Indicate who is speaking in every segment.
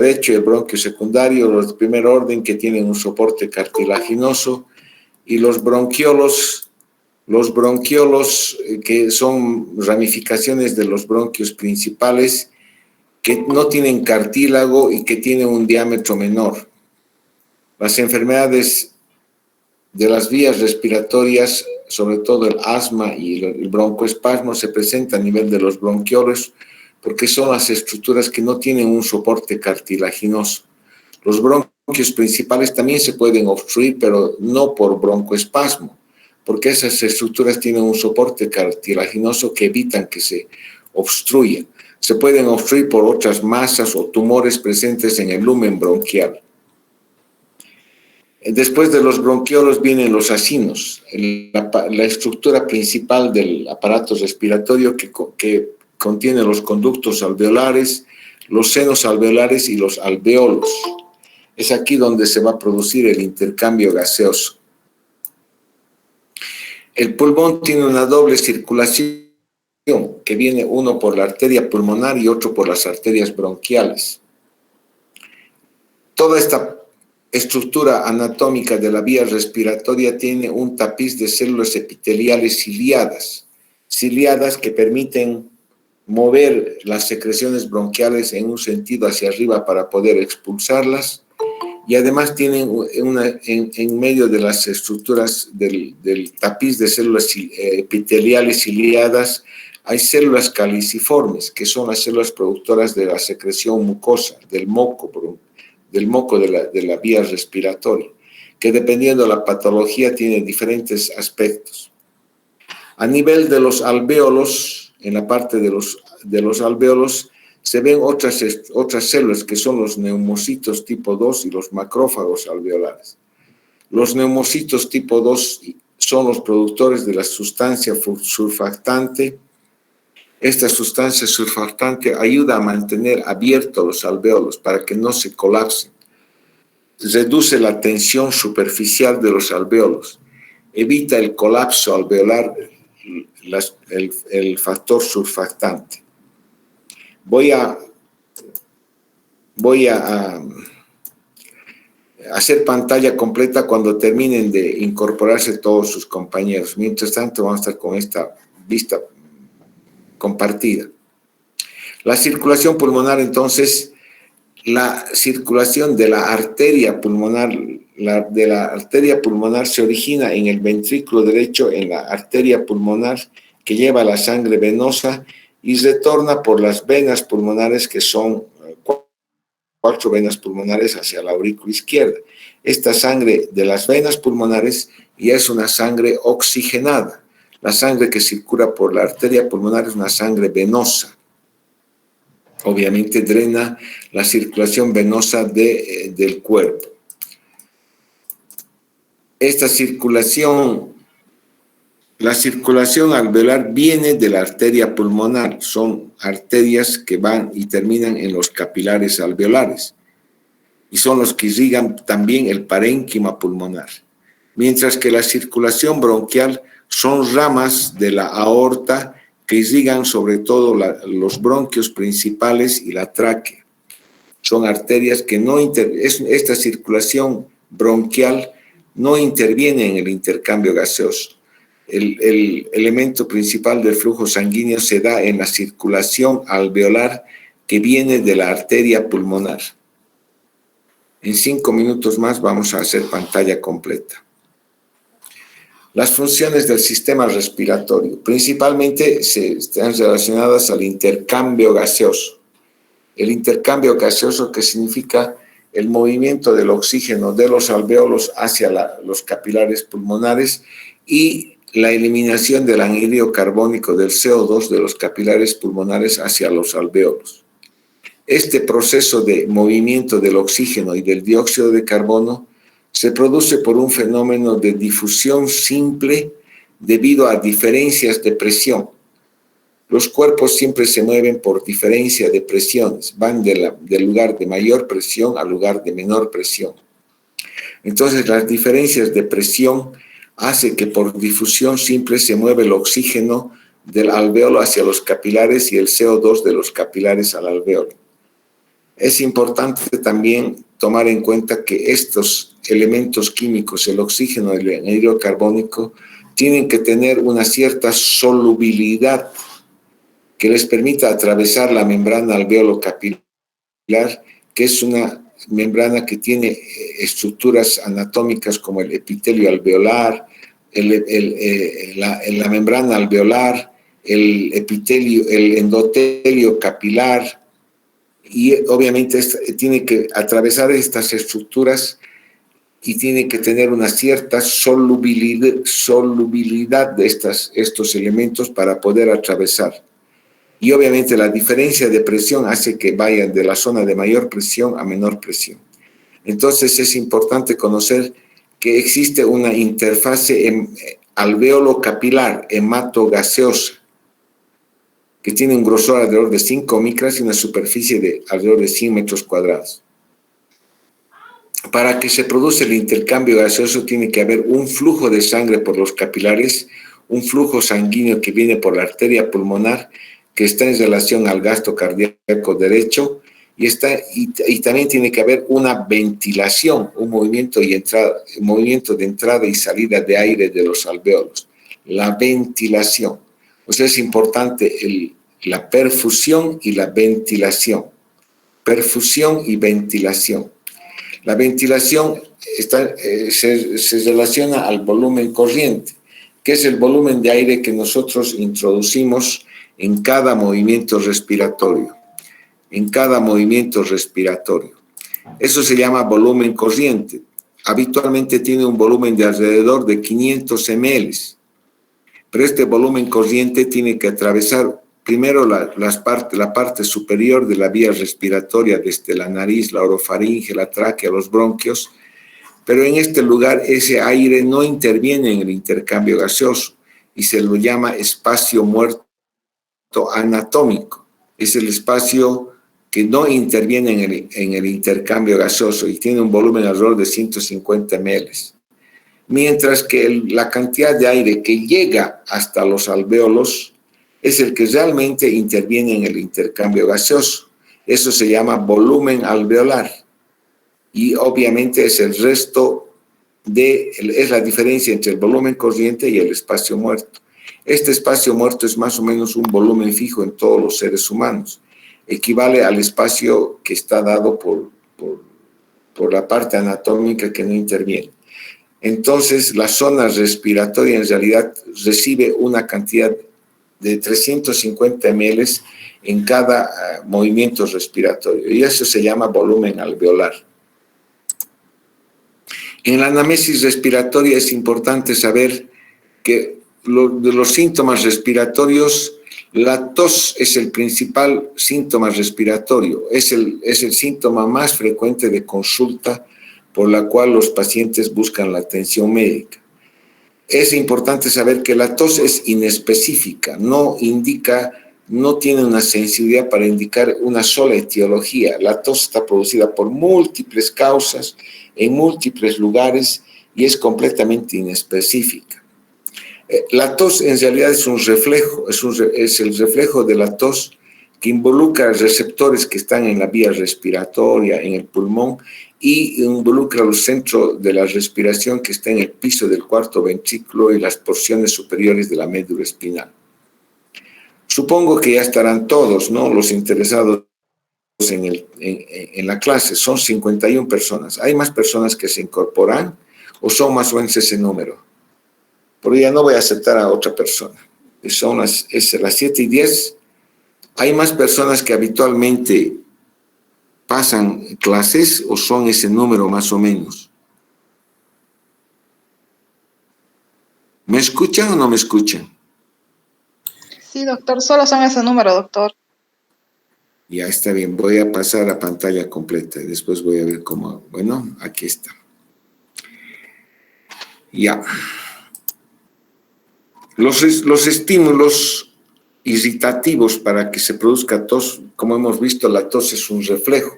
Speaker 1: derecho y el bronquio secundario, los de primer orden que tienen un soporte cartilaginoso, y los bronquiolos que son ramificaciones de los bronquios principales que no tienen cartílago y que tienen un diámetro menor. Las enfermedades de las vías respiratorias, sobre todo el asma y el broncoespasmo, se presentan a nivel de los bronquiolos porque son las estructuras que no tienen un soporte cartilaginoso. Los bronquios principales también se pueden obstruir, pero no por broncoespasmo, porque esas estructuras tienen un soporte cartilaginoso que evitan que se obstruyan. Se pueden obstruir por otras masas o tumores presentes en el lumen bronquial. Después de los bronquiolos vienen los acinos, la estructura principal del aparato respiratorio que contiene los conductos alveolares, los senos alveolares y los alvéolos. Es aquí donde se va a producir el intercambio gaseoso. El pulmón tiene una doble circulación que viene uno por la arteria pulmonar y otro por las arterias bronquiales. Toda esta estructura anatómica de la vía respiratoria tiene un tapiz de células epiteliales ciliadas que permiten mover las secreciones bronquiales en un sentido hacia arriba para poder expulsarlas, y además tienen en medio de las estructuras del tapiz de células epiteliales ciliadas hay células caliciformes, que son las células productoras de la secreción mucosa, del moco de la vía respiratoria, que dependiendo de la patología tiene diferentes aspectos. A nivel de los alvéolos, en la parte de los alvéolos, se ven otras células que son los neumocitos tipo 2 y los macrófagos alveolares. Los neumocitos tipo 2 son los productores de la sustancia surfactante. Esta sustancia surfactante ayuda a mantener abiertos los alvéolos para que no se colapsen. Reduce la tensión superficial de los alvéolos. Evita el colapso alveolar, el factor surfactante. Voy a hacer pantalla completa cuando terminen de incorporarse todos sus compañeros. Mientras tanto, vamos a estar con esta vista compartida. La circulación pulmonar, entonces, la circulación de la arteria pulmonar, se origina en el ventrículo derecho, en la arteria pulmonar que lleva la sangre venosa y retorna por las venas pulmonares, que son 4 venas pulmonares hacia la aurícula izquierda. Esta sangre de las venas pulmonares ya es una sangre oxigenada. La sangre que circula por la arteria pulmonar es una sangre venosa. Obviamente drena la circulación venosa del cuerpo. La circulación alveolar viene de la arteria pulmonar. Son arterias que van y terminan en los capilares alveolares. Y son los que irrigan también el parénquima pulmonar. Mientras que la circulación bronquial son ramas de la aorta que irrigan sobre todo los bronquios principales y la tráquea. Son arterias que esta circulación bronquial no interviene en el intercambio gaseoso. El elemento principal del flujo sanguíneo se da en la circulación alveolar que viene de la arteria pulmonar. En 5 minutos más vamos a hacer pantalla completa. Las funciones del sistema respiratorio principalmente están relacionadas al intercambio gaseoso. El intercambio gaseoso, que significa el movimiento del oxígeno de los alvéolos hacia los capilares pulmonares, y la eliminación del anhídrido carbónico del CO2 de los capilares pulmonares hacia los alvéolos. Este proceso de movimiento del oxígeno y del dióxido de carbono se produce por un fenómeno de difusión simple debido a diferencias de presión. Los cuerpos siempre se mueven por diferencia de presiones, van del lugar de mayor presión al lugar de menor presión. Entonces, las diferencias de presión hacen que por difusión simple se mueve el oxígeno del alvéolo hacia los capilares y el CO2 de los capilares al alvéolo. Es importante también tomar en cuenta que estos elementos químicos, el oxígeno y el anhídrido carbónico, tienen que tener una cierta solubilidad que les permita atravesar la membrana alveolo capilar, que es una membrana que tiene estructuras anatómicas como el epitelio alveolar, la membrana alveolar, el epitelio, el endotelio capilar, y obviamente tiene que atravesar estas estructuras y tiene que tener una cierta solubilidad de estos elementos para poder atravesar. Y obviamente la diferencia de presión hace que vayan de la zona de mayor presión a menor presión. Entonces es importante conocer que existe una interfase alveolo capilar hematogaseosa que tiene un grosor alrededor de 5 micras y una superficie de alrededor de 100 metros cuadrados. Para que se produzca el intercambio gaseoso tiene que haber un flujo de sangre por los capilares, un flujo sanguíneo que viene por la arteria pulmonar, que está en relación al gasto cardíaco derecho, y también tiene que haber una ventilación, un movimiento de entrada y salida de aire de los alvéolos. La ventilación. O sea, es importante la perfusión y la ventilación. Perfusión y ventilación. La ventilación se relaciona al volumen corriente, que es el volumen de aire que nosotros introducimos en cada movimiento respiratorio. En cada movimiento respiratorio. Eso se llama volumen corriente. Habitualmente tiene un volumen de alrededor de 500 ml. Pero este volumen corriente tiene que atravesar primero la parte superior de la vía respiratoria, desde la nariz, la orofaringe, la tráquea, los bronquios, pero en este lugar ese aire no interviene en el intercambio gaseoso y se lo llama espacio muerto anatómico. Es el espacio que no interviene en el intercambio gaseoso y tiene un volumen alrededor de 150 ml. Mientras que la cantidad de aire que llega hasta los alvéolos es el que realmente interviene en el intercambio gaseoso. Eso se llama volumen alveolar. Y obviamente es el resto es la diferencia entre el volumen corriente y el espacio muerto. Este espacio muerto es más o menos un volumen fijo en todos los seres humanos. Equivale al espacio que está dado por la parte anatómica que no interviene. Entonces, la zona respiratoria en realidad recibe una cantidad de 350 ml en cada movimiento respiratorio, y eso se llama volumen alveolar. En la anamnesis respiratoria es importante saber que de los síntomas respiratorios, la tos es el principal síntoma respiratorio, es el síntoma más frecuente de consulta por la cual los pacientes buscan la atención médica. Es importante saber que la tos es inespecífica, no tiene una sensibilidad para indicar una sola etiología. La tos está producida por múltiples causas, en múltiples lugares, y es completamente inespecífica. La tos en realidad es un reflejo, es el reflejo de la tos que involucra receptores que están en la vía respiratoria, en el pulmón, y involucra los centros de la respiración que está en el piso del cuarto ventrículo y las porciones superiores de la médula espinal. Supongo que ya estarán todos, ¿no?, los interesados en la clase. Son 51 personas. ¿Hay más personas que se incorporan o son más o menos ese número? Porque ya no voy a aceptar a otra persona. Son las 7:10. ¿Hay más personas que habitualmente pasan clases o son ese número más o menos? ¿Me escuchan o no me escuchan?
Speaker 2: Sí, doctor, solo son ese número, doctor.
Speaker 1: Ya está bien, voy a pasar a pantalla completa y después voy a ver cómo. Bueno, aquí está. Ya. Los estímulos irritativos para que se produzca tos, como hemos visto, la tos es un reflejo.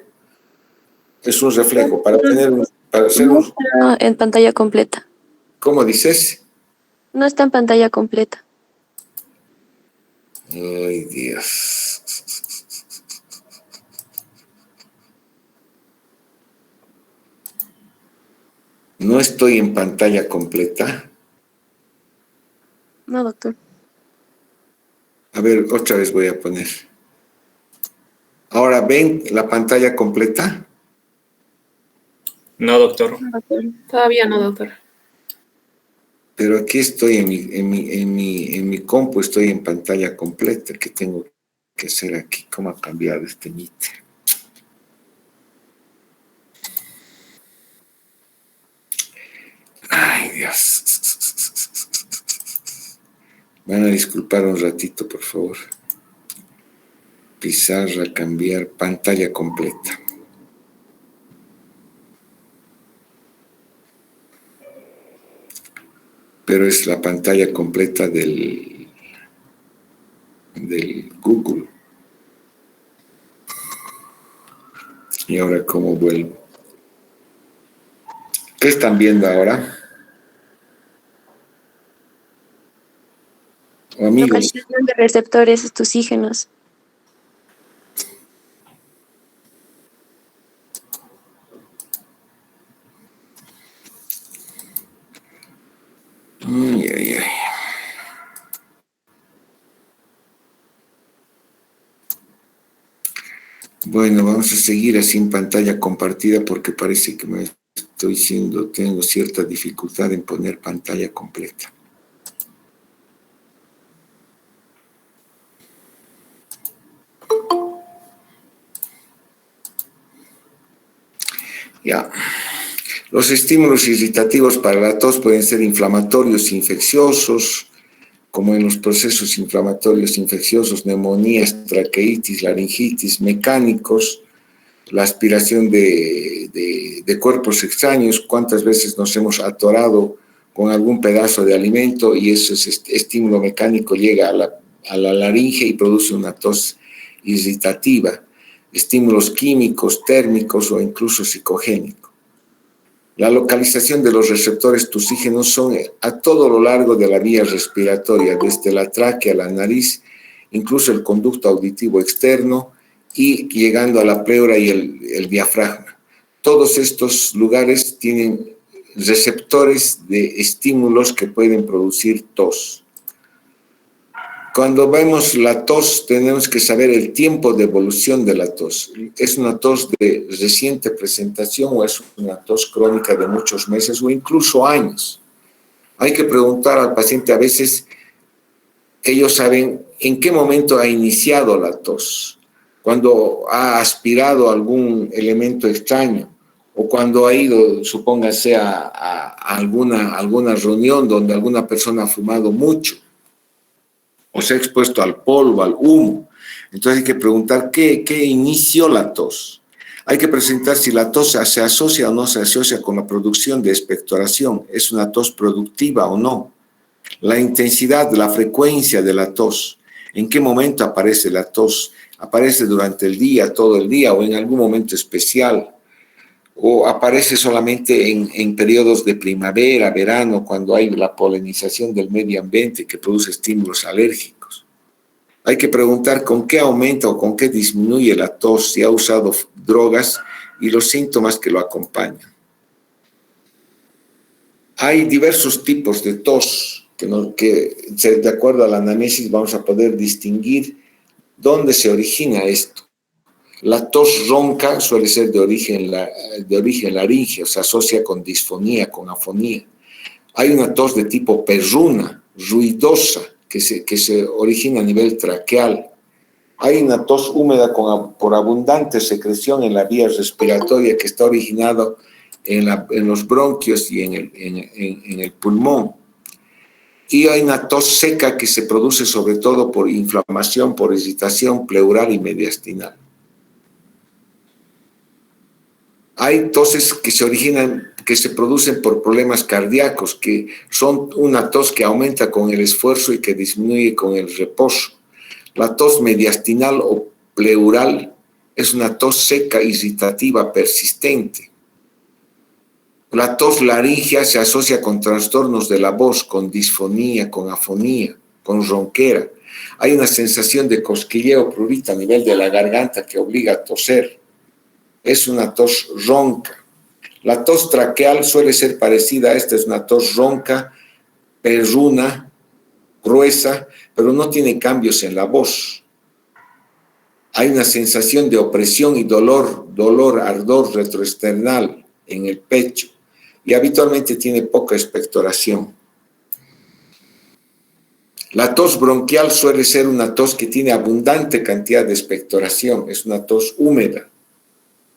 Speaker 1: Es un reflejo para hacer
Speaker 3: No está en pantalla completa.
Speaker 1: ¿Cómo dices?
Speaker 3: No está en pantalla completa.
Speaker 1: Ay, Dios. No estoy en pantalla completa.
Speaker 3: No, doctor.
Speaker 1: A ver, otra vez voy a poner. Ahora, ¿ven la pantalla completa?
Speaker 4: No, doctor.
Speaker 3: No, doctor.
Speaker 5: Todavía no, doctor.
Speaker 1: Pero aquí estoy en mi compu, estoy en pantalla completa. ¿Qué tengo que hacer aquí? ¿Cómo ha cambiado este Meet? Ay, Dios. Van a disculpar un ratito, por favor. Pizarra, cambiar, pantalla completa. Pero es la pantalla completa del Google. Y ahora, ¿cómo vuelvo? ¿Qué están viendo ahora? O amigos,
Speaker 3: Localización de receptores estusígenos.
Speaker 1: ay, ay, ay. Bueno, vamos a seguir así en pantalla compartida porque parece que tengo cierta dificultad en poner pantalla completa. Ya. Los estímulos irritativos para la tos pueden ser inflamatorios, infecciosos, como en los procesos inflamatorios infecciosos, neumonías, traqueitis, laringitis, mecánicos, la aspiración de cuerpos extraños, cuántas veces nos hemos atorado con algún pedazo de alimento y ese estímulo mecánico llega a la laringe y produce una tos irritativa, estímulos químicos, térmicos o incluso psicogénicos. La localización de los receptores tusígenos son a todo lo largo de la vía respiratoria, desde la tráquea a la nariz, incluso el conducto auditivo externo y llegando a la pleura y el diafragma. Todos estos lugares tienen receptores de estímulos que pueden producir tos. Cuando vemos la tos, tenemos que saber el tiempo de evolución de la tos. ¿Es una tos de reciente presentación o es una tos crónica de muchos meses o incluso años? Hay que preguntar al paciente, a veces ellos saben en qué momento ha iniciado la tos, cuando ha aspirado algún elemento extraño o cuando ha ido, supóngase, a alguna reunión donde alguna persona ha fumado mucho o se ha expuesto al polvo, al humo. Entonces hay que preguntar qué inició la tos. Hay que presentar si la tos se asocia o no se asocia con la producción de expectoración. ¿Es una tos productiva o no? La intensidad, la frecuencia de la tos. ¿En qué momento aparece la tos? ¿Aparece durante el día, todo el día o en algún momento especial? ¿O aparece solamente en periodos de primavera, verano, cuando hay la polinización del medio ambiente que produce estímulos alérgicos? Hay que preguntar con qué aumenta o con qué disminuye la tos, si ha usado drogas y los síntomas que lo acompañan. Hay diversos tipos de tos que de acuerdo a la anamnesis vamos a poder distinguir dónde se origina esto. La tos ronca suele ser de origen laríngeo, se asocia con disfonía, con afonía. Hay una tos de tipo perruna, ruidosa, que se origina a nivel traqueal. Hay una tos húmeda por abundante secreción en la vía respiratoria que está originado en los bronquios y en el pulmón. Y hay una tos seca que se produce sobre todo por inflamación, por irritación pleural y mediastinal. Hay toses que se producen por problemas cardíacos, que son una tos que aumenta con el esfuerzo y que disminuye con el reposo. La tos mediastinal o pleural es una tos seca, irritativa, persistente. La tos laríngea se asocia con trastornos de la voz, con disfonía, con afonía, con ronquera. Hay una sensación de cosquilleo prurito a nivel de la garganta que obliga a toser. Es una tos ronca. La tos traqueal suele ser parecida a esta, es una tos ronca, perruna, gruesa, pero no tiene cambios en la voz. Hay una sensación de opresión y dolor, ardor retroesternal en el pecho y habitualmente tiene poca expectoración. La tos bronquial suele ser una tos que tiene abundante cantidad de expectoración, es una tos húmeda,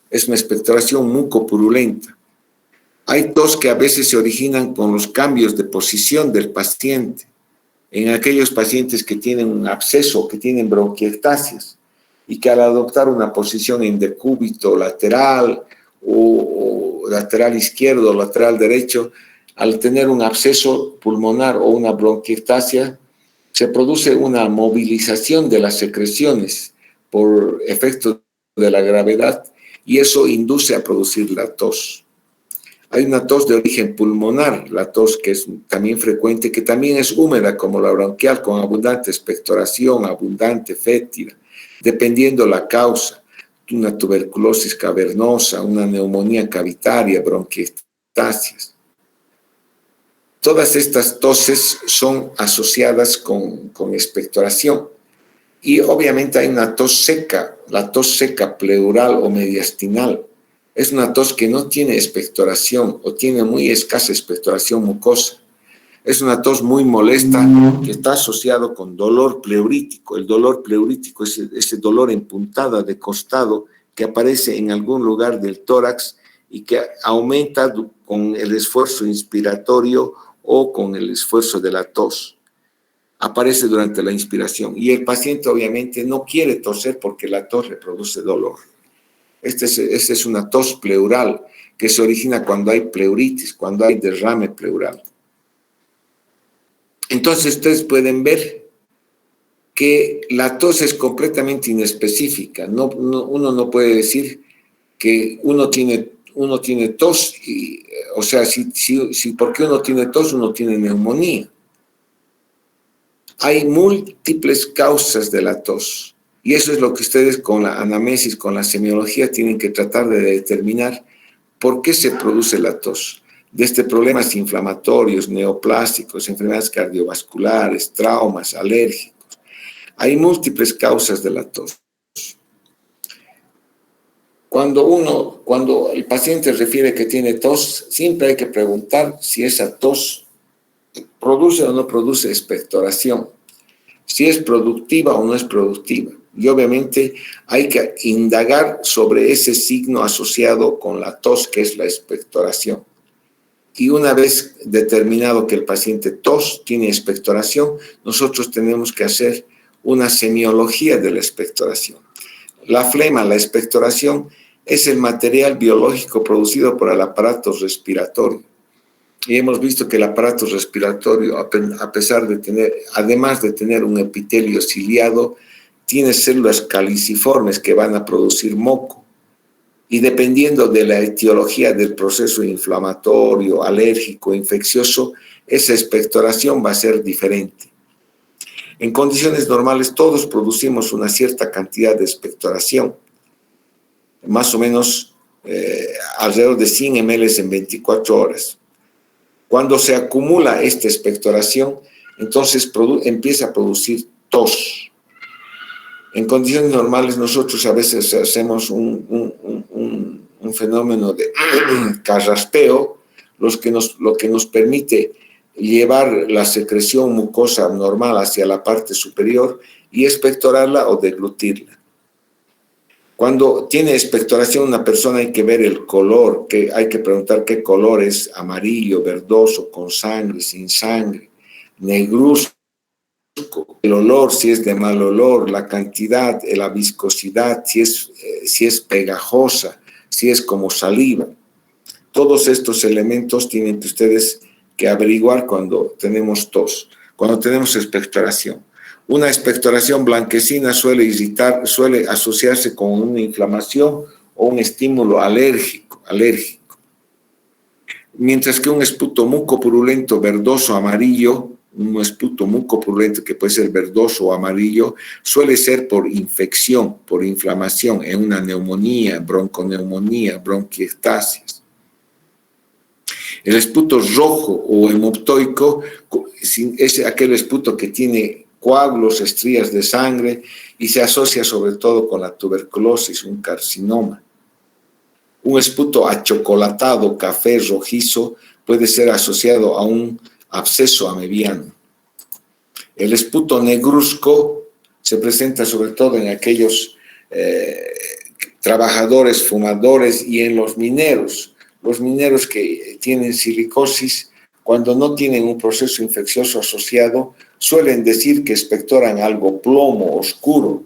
Speaker 1: es una expectoración mucopurulenta. Hay tos que a veces se originan con los cambios de posición del paciente. En aquellos pacientes que tienen un absceso, que tienen bronquiectasias, y que al adoptar una posición en decúbito lateral o lateral izquierdo o lateral derecho, al tener un absceso pulmonar o una bronquiectasia, se produce una movilización de las secreciones por efecto de la gravedad y eso induce a producir la tos. Hay una tos de origen pulmonar, la tos que es también frecuente, que también es húmeda como la bronquial, con abundante expectoración, abundante fétida, dependiendo la causa, una tuberculosis cavernosa, una neumonía cavitaria, bronquiectasias. Todas estas toses son asociadas con expectoración. Y obviamente hay una tos seca, la tos seca pleural o mediastinal. Es una tos que no tiene expectoración o tiene muy escasa expectoración mucosa. Es una tos muy molesta que está asociado con dolor pleurítico. El dolor pleurítico es ese dolor en puntada de costado que aparece en algún lugar del tórax y que aumenta con el esfuerzo inspiratorio o con el esfuerzo de la tos. Aparece durante la inspiración y el paciente obviamente no quiere toser porque la tos le produce dolor. Esta es una tos pleural que se origina cuando hay pleuritis, cuando hay derrame pleural. Entonces ustedes pueden ver que la tos es completamente inespecífica. Uno no puede decir que uno tiene tos, o sea, si porque uno tiene tos, uno tiene neumonía. Hay múltiples causas de la tos y eso es lo que ustedes con la anamnesis, con la semiología tienen que tratar de determinar por qué se produce la tos. Desde problemas inflamatorios, neoplásicos, enfermedades cardiovasculares, traumas, alérgicos. Hay múltiples causas de la tos. Cuando el paciente refiere que tiene tos, siempre hay que preguntar si esa tos produce o no produce expectoración, si es productiva o no es productiva. Y obviamente hay que indagar sobre ese signo asociado con la tos, que es la expectoración. Y una vez determinado que el paciente tos tiene expectoración, nosotros tenemos que hacer una semiología de la expectoración. La flema, la expectoración, es el material biológico producido por el aparato respiratorio. Y hemos visto que el aparato respiratorio, a pesar de tener, además de tener un epitelio ciliado, tiene células caliciformes que van a producir moco. Y dependiendo de la etiología del proceso inflamatorio, alérgico, infeccioso, esa expectoración va a ser diferente. En condiciones normales todos producimos una cierta cantidad de expectoración, más o menos alrededor de 100 ml en 24 horas. Cuando se acumula esta expectoración, entonces empieza a producir tos. En condiciones normales nosotros a veces hacemos un fenómeno de carraspeo, lo que nos permite llevar la secreción mucosa normal hacia la parte superior y expectorarla o deglutirla. Cuando tiene expectoración una persona hay que ver el color, que hay que preguntar qué color es: amarillo, verdoso, con sangre, sin sangre, negruzco, el olor, si es de mal olor, la cantidad, la viscosidad, si es pegajosa, si es como saliva. Todos estos elementos tienen que ustedes que averiguar cuando tenemos tos, cuando tenemos expectoración. Una expectoración blanquecina suele asociarse con una inflamación o un estímulo alérgico. Mientras que un esputo mucopurulento verdoso amarillo, un esputo mucopurulento que puede ser verdoso o amarillo, suele ser por infección, por inflamación, en una neumonía, bronconeumonía, bronquiectasias. El esputo rojo o hemoptoico es aquel esputo que tiene coágulos, estrías de sangre y se asocia sobre todo con la tuberculosis, un carcinoma. Un esputo achocolatado, café, rojizo, puede ser asociado a un absceso amebiano. El esputo negruzco se presenta sobre todo en aquellos trabajadores, fumadores y en los mineros. Los mineros que tienen silicosis, cuando no tienen un proceso infeccioso asociado, suelen decir que expectoran algo plomo, oscuro.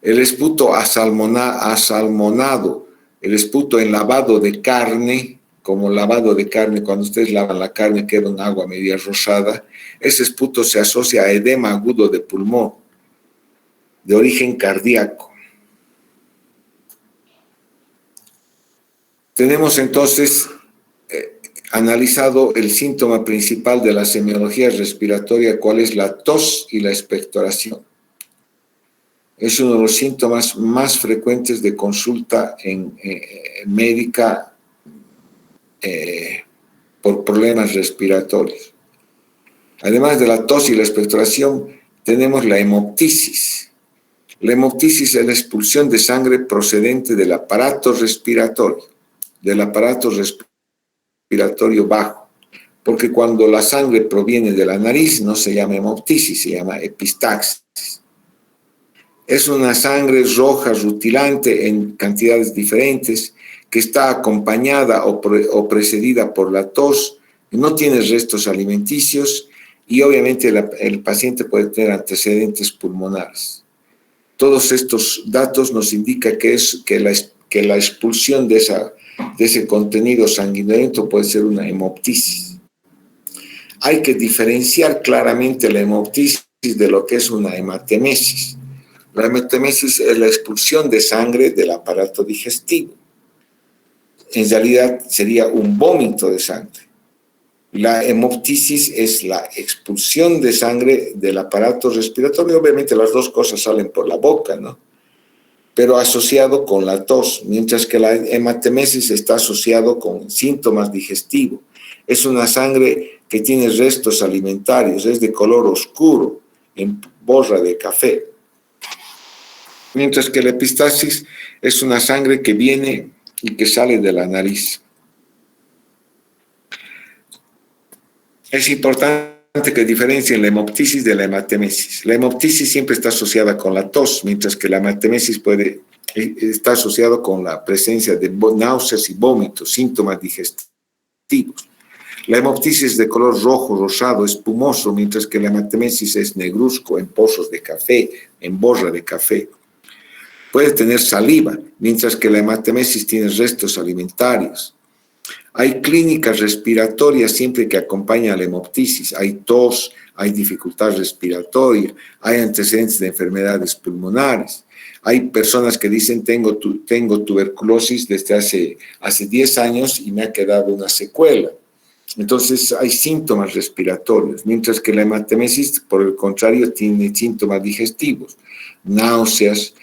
Speaker 1: El esputo asalmonado, el esputo en lavado de carne, como lavado de carne, cuando ustedes lavan la carne queda un agua media rosada, ese esputo se asocia a edema agudo de pulmón, de origen cardíaco. Tenemos entonces analizado el síntoma principal de la semiología respiratoria, cuál es la tos y la expectoración. Es uno de los síntomas más frecuentes de consulta médica por problemas respiratorios. Además de la tos y la expectoración, tenemos la hemoptisis. La hemoptisis es la expulsión de sangre procedente del aparato respiratorio, bajo, porque cuando la sangre proviene de la nariz no se llama hemoptisis, se llama epistaxis. Es una sangre roja rutilante en cantidades diferentes que está acompañada o precedida por la tos, no tiene restos alimenticios y obviamente el paciente puede tener antecedentes pulmonares. Todos estos datos nos indican que la expulsión de ese contenido sanguinolento puede ser una hemoptisis. Hay que diferenciar claramente la hemoptisis de lo que es una hematemesis. La hematemesis es la expulsión de sangre del aparato digestivo. En realidad sería un vómito de sangre. La hemoptisis es la expulsión de sangre del aparato respiratorio. Obviamente las dos cosas salen por la boca, ¿no? Pero asociado con la tos, mientras que la hematemesis está asociado con síntomas digestivos. Es una sangre que tiene restos alimentarios, es de color oscuro, en borra de café. Mientras que la epistaxis es una sangre que viene y que sale de la nariz. Es importante que diferencien la hemoptisis de la hematemesis. La hemoptisis siempre está asociada con la tos, mientras que la hematemesis está asociada con la presencia de náuseas y vómitos, síntomas digestivos. La hemoptisis es de color rojo, rosado, espumoso, mientras que la hematemesis es negruzco, en pozos de café, en borra de café. Puede tener saliva, mientras que la hematemesis tiene restos alimentarios. Hay clínicas respiratorias siempre que acompañan a la hemoptisis. Hay tos, hay dificultad respiratoria, hay antecedentes de enfermedades pulmonares. Hay personas que dicen tengo tuberculosis desde hace 10 años y me ha quedado una secuela. Entonces hay síntomas respiratorios, mientras que la hematemesis, por el contrario, tiene síntomas digestivos, náuseas,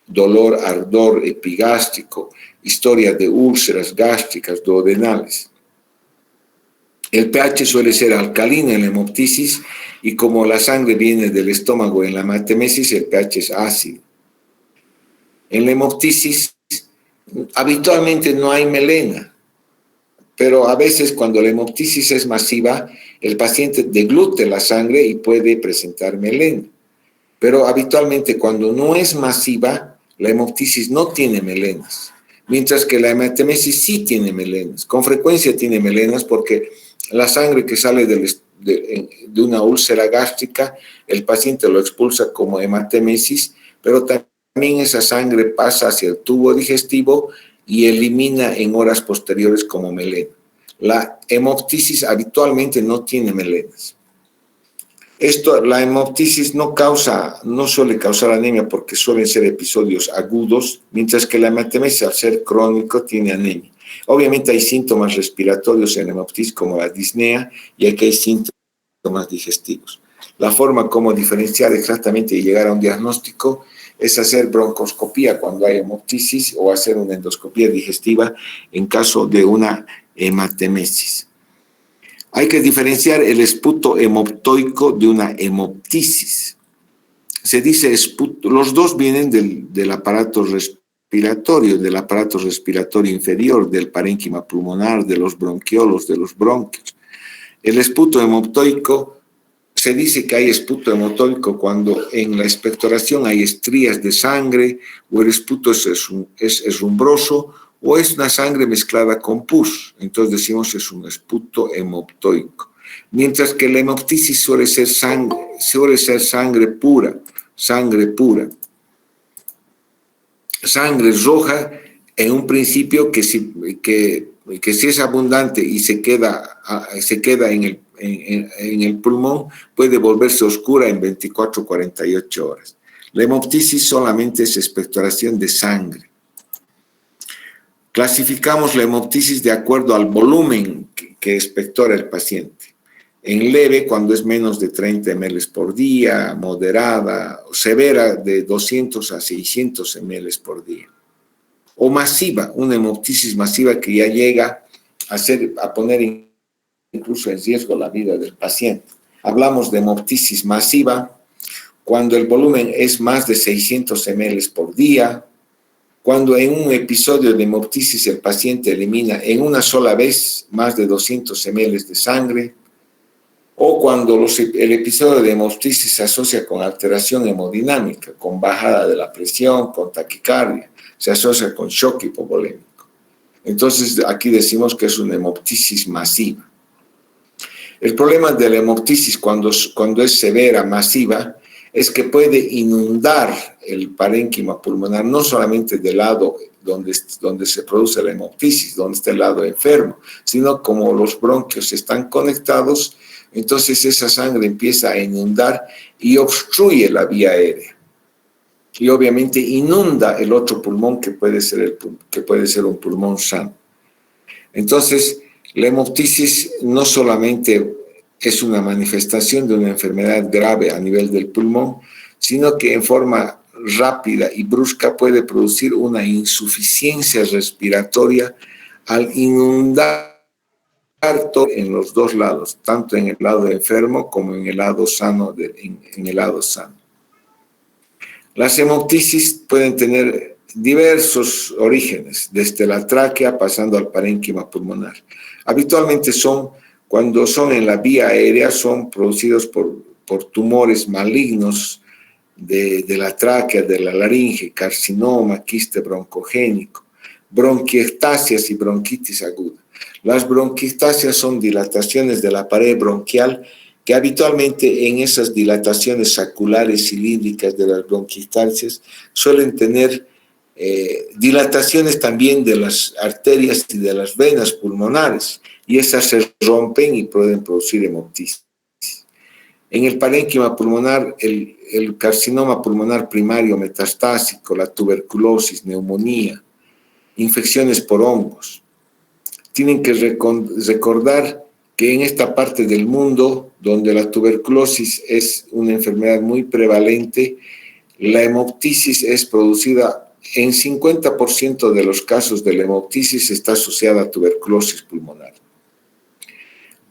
Speaker 1: dolor, ardor epigástrico, historia de úlceras gástricas, duodenales. El pH suele ser alcalino en la hemoptisis y como la sangre viene del estómago en la hematemesis, el pH es ácido. En la hemoptisis habitualmente no hay melena, pero a veces cuando la hemoptisis es masiva, el paciente deglute la sangre y puede presentar melena. Pero habitualmente cuando no es masiva, la hemoptisis no tiene melenas, mientras que la hematemesis sí tiene melenas. Con frecuencia tiene melenas porque la sangre que sale de una úlcera gástrica, el paciente lo expulsa como hematemesis, pero también esa sangre pasa hacia el tubo digestivo y elimina en horas posteriores como melena. La hemoptisis habitualmente no tiene melenas. La hemoptisis no suele causar anemia porque suelen ser episodios agudos, mientras que la hematemesis al ser crónico tiene anemia. Obviamente hay síntomas respiratorios en la hemoptisis como la disnea y aquí hay síntomas digestivos. La forma como diferenciar exactamente y llegar a un diagnóstico es hacer broncoscopía cuando hay hemoptisis o hacer una endoscopía digestiva en caso de una hematemesis. Hay que diferenciar el esputo hemoptoico de una hemoptisis. Se dice esputo, los dos vienen del aparato respiratorio inferior, del parénquima pulmonar, de los bronquiolos, de los bronquios. El esputo hemoptoico, se dice que hay esputo hemoptoico cuando en la expectoración hay estrías de sangre, o el esputo es rumbroso, o es una sangre mezclada con pus. Entonces decimos es un esputo hemoptoico. Mientras que la hemoptisis suele ser sangre pura. Sangre roja en un principio que si es abundante y se queda en el pulmón, puede volverse oscura en 24 o 48 horas. La hemoptisis solamente es expectoración de sangre. Clasificamos la hemoptisis de acuerdo al volumen que expectora el paciente. En leve, cuando es menos de 30 ml por día, moderada, severa de 200 a 600 ml por día. O masiva, una hemoptisis masiva que ya llega a poner incluso en riesgo la vida del paciente. Hablamos de hemoptisis masiva cuando el volumen es más de 600 ml por día, cuando en un episodio de hemoptisis el paciente elimina en una sola vez más de 200 ml de sangre, o cuando el episodio de hemoptisis se asocia con alteración hemodinámica, con bajada de la presión, con taquicardia, se asocia con shock hipovolémico. Entonces aquí decimos que es una hemoptisis masiva. El problema de la hemoptisis cuando es severa, masiva, es que puede inundar el parénquima pulmonar, no solamente del lado donde se produce la hemoptisis, donde está el lado enfermo, sino como los bronquios están conectados, entonces esa sangre empieza a inundar y obstruye la vía aérea. Y obviamente inunda el otro pulmón que puede ser un pulmón sano. Entonces, la hemoptisis no solamente es una manifestación de una enfermedad grave a nivel del pulmón, sino que en forma rápida y brusca puede producir una insuficiencia respiratoria al inundar en los dos lados, tanto en el lado enfermo como en el lado sano. Las hemoptisis pueden tener diversos orígenes, desde la tráquea pasando al parénquima pulmonar. Habitualmente cuando son en la vía aérea, son producidos por tumores malignos de la tráquea, de la laringe, carcinoma, quiste broncogénico, bronquiectasias y bronquitis aguda. Las bronquiectasias son dilataciones de la pared bronquial que habitualmente en esas dilataciones saculares cilíndricas de las bronquiectasias suelen tener dilataciones también de las arterias y de las venas pulmonares, y esas se rompen y pueden producir hemoptisis. En el parénquima pulmonar, el carcinoma pulmonar primario metastásico, la tuberculosis, neumonía, infecciones por hongos. Tienen que recordar que en esta parte del mundo, donde la tuberculosis es una enfermedad muy prevalente, la hemoptisis es producida en 50% de los casos de la hemoptisis está asociada a tuberculosis pulmonar.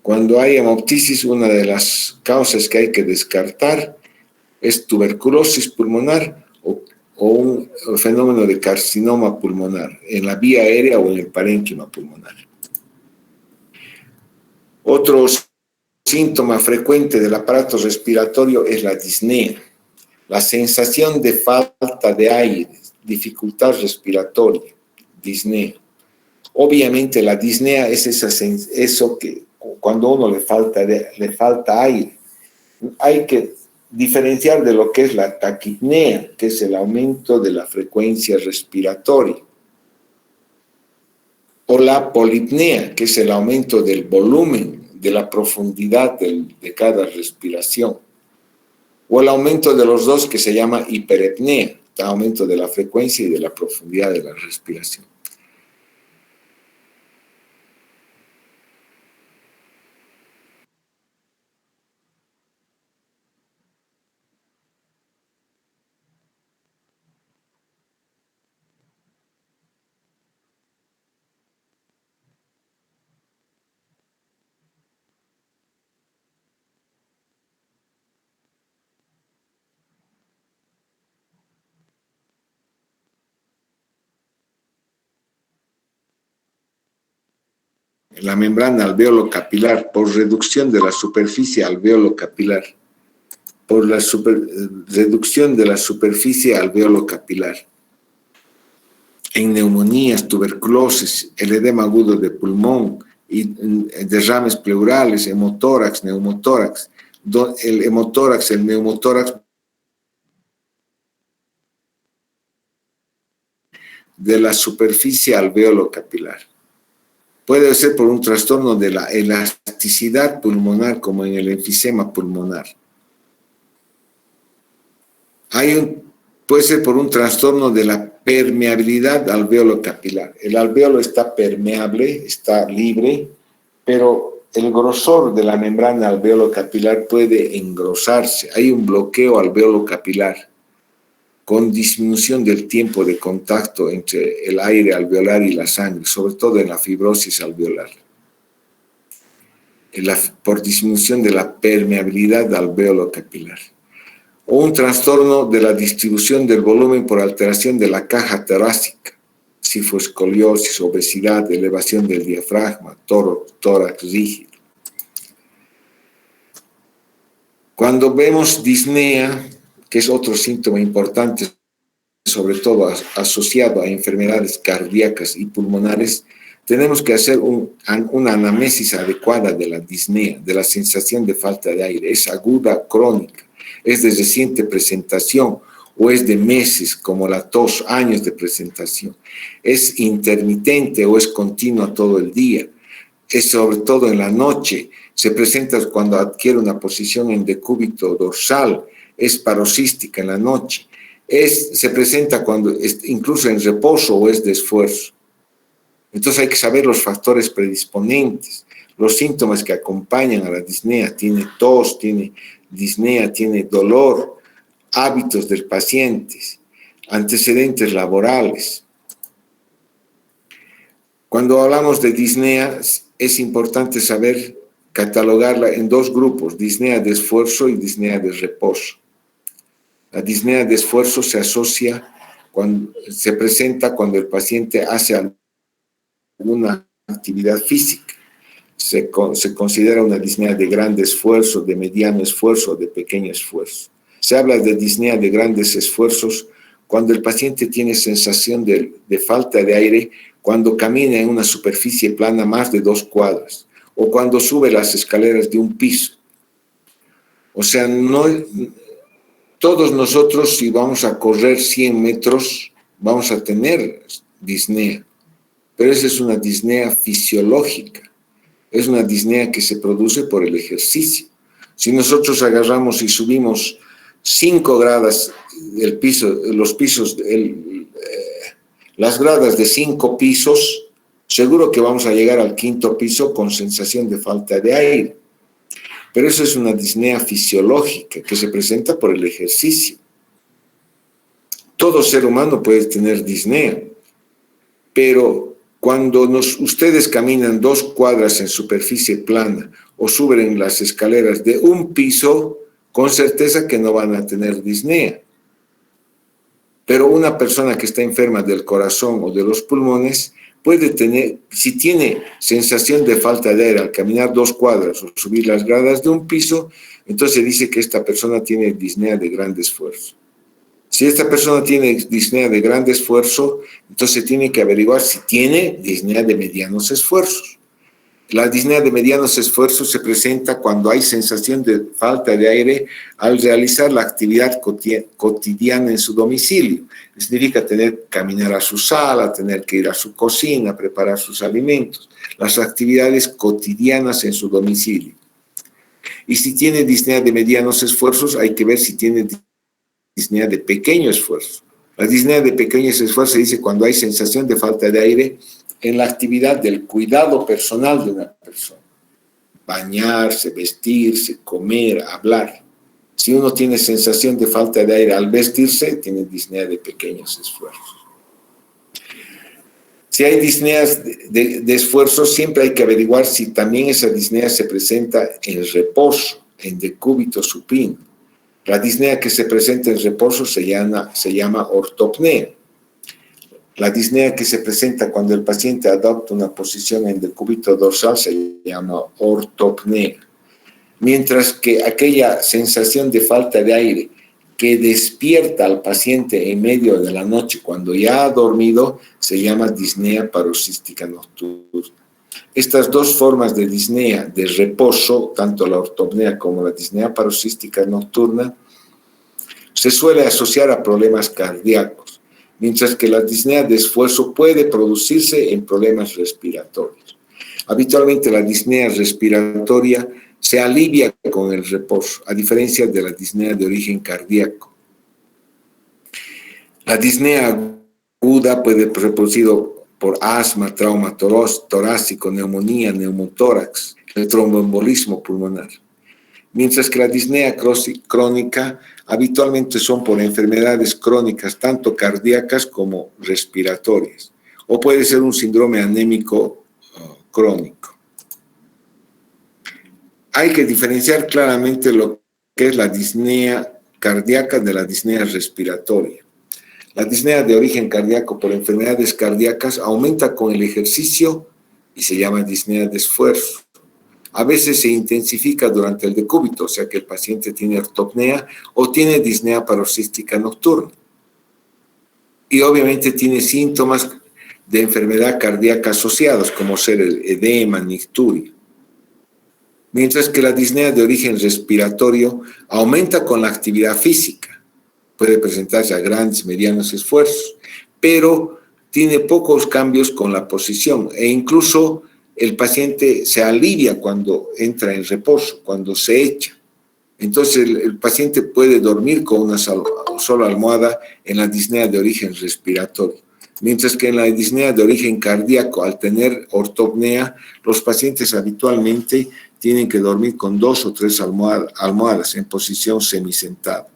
Speaker 1: Cuando hay hemoptisis, una de las causas que hay que descartar es tuberculosis pulmonar o un fenómeno de carcinoma pulmonar en la vía aérea o en el parénquima pulmonar. Otro síntoma frecuente del aparato respiratorio es la disnea, la sensación de falta de aire, dificultad respiratoria, disnea. Obviamente la disnea es eso que cuando a uno le falta aire. Hay que diferenciar de lo que es la taquipnea, que es el aumento de la frecuencia respiratoria, o la polipnea, que es el aumento del volumen, de la profundidad de cada respiración, o el aumento de los dos que se llama hiperapnea, el aumento de la frecuencia y de la profundidad de la respiración. la membrana alveolo-capilar por reducción de la superficie alveolo-capilar, por la reducción de la superficie alveolo-capilar. En neumonías, tuberculosis, el edema agudo de pulmón, y derrames pleurales, hemotórax, neumotórax, el hemotórax, el neumotórax de la superficie alveolo-capilar. Puede ser por un trastorno de la elasticidad pulmonar, como en el enfisema pulmonar. Puede ser por un trastorno de la permeabilidad alveolo-capilar. El alveolo está permeable, está libre, pero el grosor de la membrana alveolo-capilar puede engrosarse. Hay un bloqueo alveolo-capilar con disminución del tiempo de contacto entre el aire alveolar y la sangre, sobre todo en la fibrosis alveolar, por disminución de la permeabilidad alveolo-capilar. O un trastorno de la distribución del volumen por alteración de la caja torácica, escoliosis, obesidad, elevación del diafragma, tórax rígido. Cuando vemos disnea, que es otro síntoma importante, sobre todo asociado a enfermedades cardíacas y pulmonares, tenemos que hacer una anamnesis adecuada de la disnea, de la sensación de falta de aire. ¿Es aguda, crónica? ¿Es de reciente presentación o es de meses, como la tos, años de presentación? ¿Es intermitente o es continua todo el día? ¿Es sobre todo en la noche? ¿Se presenta cuando adquiere una posición en decúbito dorsal? ¿Es paroxística en la noche? ¿Se presenta cuando incluso en reposo o es de esfuerzo? Entonces hay que saber los factores predisponentes, los síntomas que acompañan a la disnea. Tiene tos, tiene disnea, tiene dolor, hábitos del paciente, antecedentes laborales. Cuando hablamos de disnea, es importante saber catalogarla en dos grupos: disnea de esfuerzo y disnea de reposo. La disnea de esfuerzo se presenta cuando el paciente hace alguna actividad física. Se considera una disnea de grande esfuerzo, de mediano esfuerzo, de pequeño esfuerzo. Se habla de disnea de grandes esfuerzos cuando el paciente tiene sensación de falta de aire cuando camina en una superficie plana más de 2 cuadras o cuando sube las escaleras de un piso. O sea, todos nosotros, si vamos a correr 100 metros, vamos a tener disnea, pero esa es una disnea fisiológica. Es una disnea que se produce por el ejercicio. Si nosotros agarramos y subimos 5 gradas el piso, las gradas de 5 pisos, seguro que vamos a llegar al 5.º piso con sensación de falta de aire. Pero eso es una disnea fisiológica que se presenta por el ejercicio. Todo ser humano puede tener disnea, pero cuando ustedes caminan 2 cuadras en superficie plana o suben las escaleras de un piso, con certeza que no van a tener disnea. Pero una persona que está enferma del corazón o de los pulmones puede tener, si tiene sensación de falta de aire al caminar 2 cuadras o subir las gradas de un piso, entonces dice que esta persona tiene disnea de grande esfuerzo. Si esta persona tiene disnea de grande esfuerzo, entonces tiene que averiguar si tiene disnea de medianos esfuerzos. La disnea de medianos esfuerzos se presenta cuando hay sensación de falta de aire al realizar la actividad cotidiana en su domicilio. Significa caminar a su sala, tener que ir a su cocina, preparar sus alimentos, las actividades cotidianas en su domicilio. Y si tiene disnea de medianos esfuerzos, hay que ver si tiene disnea de pequeño esfuerzo. La disnea de pequeños esfuerzos se dice cuando hay sensación de falta de aire en la actividad del cuidado personal de una persona. Bañarse, vestirse, comer, hablar. Si uno tiene sensación de falta de aire al vestirse, tiene disnea de pequeños esfuerzos. Si hay disneas de esfuerzo, siempre hay que averiguar si también esa disnea se presenta en reposo, en decúbito supino. La disnea que se presenta en reposo se llama ortopnea. La disnea que se presenta cuando el paciente adopta una posición en decúbito dorsal se llama ortopnea, mientras que aquella sensación de falta de aire que despierta al paciente en medio de la noche cuando ya ha dormido se llama disnea paroxística nocturna. Estas dos formas de disnea de reposo, tanto la ortopnea como la disnea paroxística nocturna, se suele asociar a problemas cardíacos, mientras que la disnea de esfuerzo puede producirse en problemas respiratorios. Habitualmente la disnea respiratoria se alivia con el reposo, a diferencia de la disnea de origen cardíaco. La disnea aguda puede ser producida por asma, trauma torácico, neumonía, neumotórax, el tromboembolismo pulmonar. Mientras que la disnea crónica habitualmente son por enfermedades crónicas, tanto cardíacas como respiratorias, o puede ser un síndrome anémico crónico. Hay que diferenciar claramente lo que es la disnea cardíaca de la disnea respiratoria. La disnea de origen cardíaco por enfermedades cardíacas aumenta con el ejercicio y se llama disnea de esfuerzo. A veces se intensifica durante el decúbito, o sea que el paciente tiene ortopnea o tiene disnea paroxística nocturna. Y obviamente tiene síntomas de enfermedad cardíaca asociados, como ser el edema, nicturia. Mientras que la disnea de origen respiratorio aumenta con la actividad física. Puede presentarse a grandes, medianos esfuerzos, pero tiene pocos cambios con la posición e incluso el paciente se alivia cuando entra en reposo, cuando se echa. Entonces el paciente puede dormir con una sola almohada en la disnea de origen respiratorio. Mientras que en la disnea de origen cardíaco, al tener ortopnea, los pacientes habitualmente tienen que dormir con 2 o 3 almohadas en posición semisentada.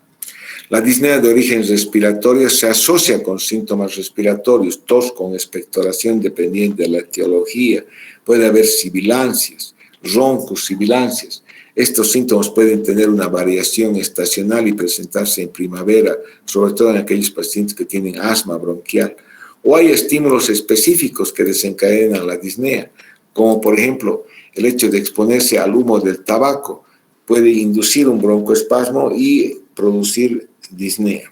Speaker 1: La disnea de origen respiratorio se asocia con síntomas respiratorios, tos con expectoración dependiente de la etiología, puede haber sibilancias, roncos, sibilancias. Estos síntomas pueden tener una variación estacional y presentarse en primavera, sobre todo en aquellos pacientes que tienen asma bronquial. O hay estímulos específicos que desencadenan la disnea, como por ejemplo el hecho de exponerse al humo del tabaco puede inducir un broncoespasmo y producir disnea.